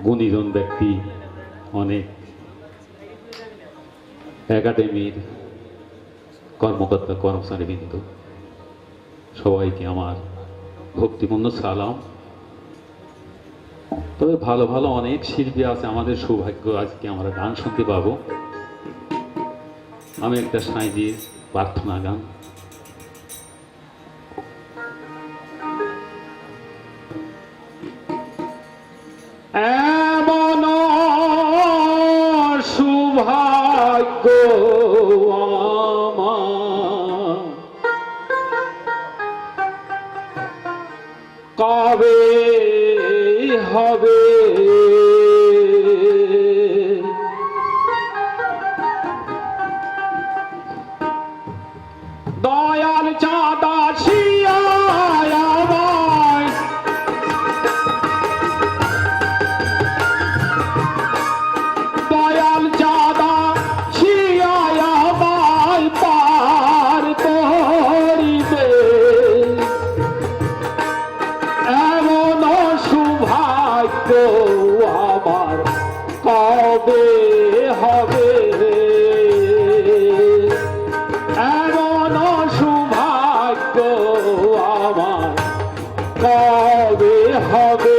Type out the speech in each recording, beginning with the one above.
গুণীজন ব্যক্তি, অনেক একাডেমির কর্মকর্তা কর্মচারীবৃন্দ, সবাইকে আমার ভক্তিপূর্ণ সালাম। তবে ভালো ভালো অনেক শিল্পী আছে, আমাদের সৌভাগ্য আজকে আমরা গান শুনতে পাবো। আমি একটা সাঁইজির প্রার্থনা গান। এমন সৌভাগ্য আমার কবে হবে, দয়াল চাঁদা শিয়া আমায় দয়াল চাঁদা শিয়া আমায় পার করিবে, এমন সৌভাগ্য আমার কবে হবে, এমন সৌভাগ্য আমার কবে হবে।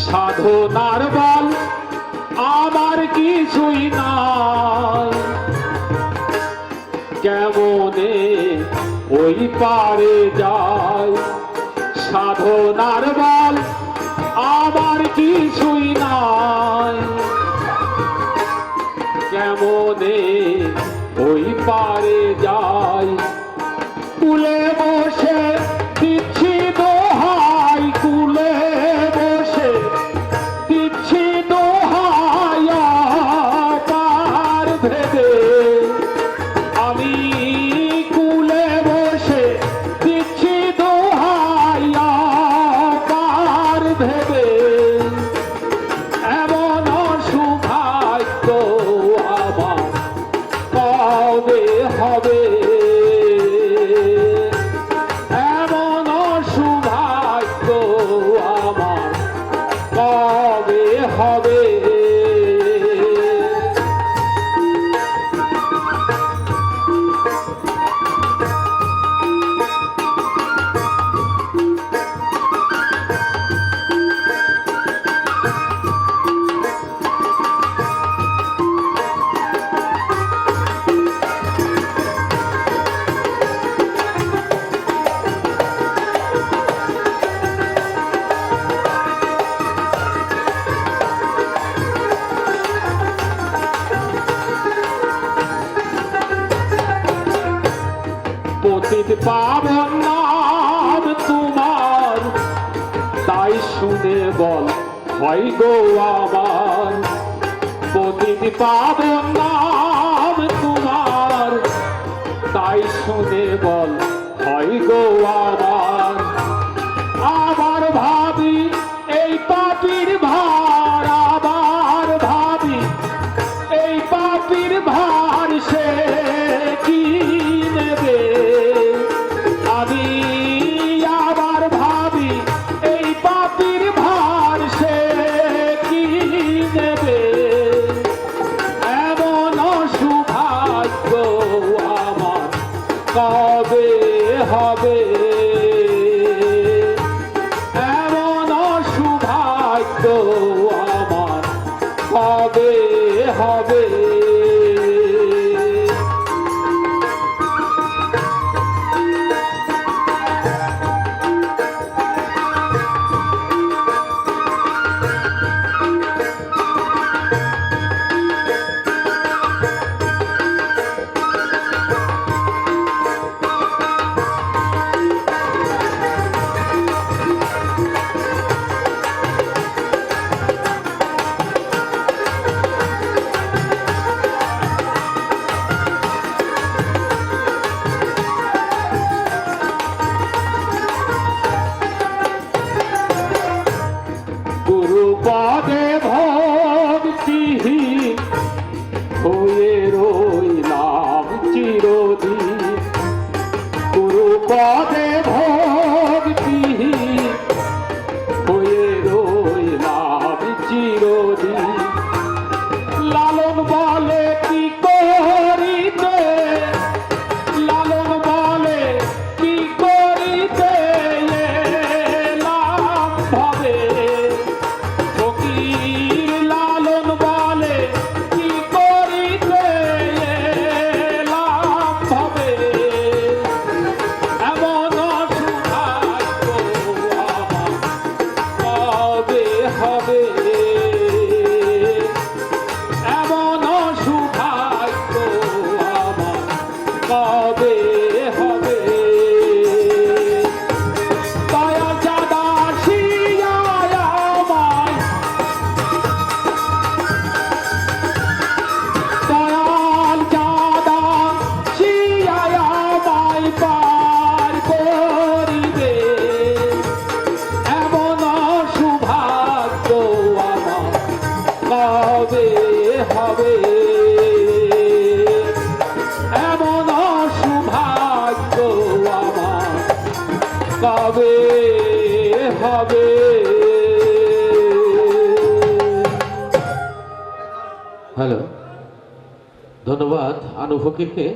সাধনার বল আমার কিছুই নাই, কেমনে ওই পারে যায়, সাধনার বল আমার কিছুই নাই, কেমনে ওই পারে যায়, কুলে বসে দিচ্ছি দোহাই, কুলে বসে দিচ্ছি দোহাই পার ভেবে, আমি কুলে বসে দিচ্ছি দোহাই পার ভেবে, এমন সৌভাগ্য আমার কবে হবে, এমন সৌভাগ্য আমার কবে হবে। পতিত পাবন নাম তোমার, তাই শুনে বল হয় গো আমার, পতিত পাবন নাম তোমার, তাই শুনে বল হয় গো আমার, আবার ভাবি এই পাপীর ভার, আবার ভাবি এই পাপীর ভার সে কি নেবে, আমি আবার ভাবি এই পাপীর ভার সে কি নেবে, এমন সৌভাগ্য আমার কবে হবে। কবে হবে। হ্যালো, ধন্যবাদ আনু ফকিরকে।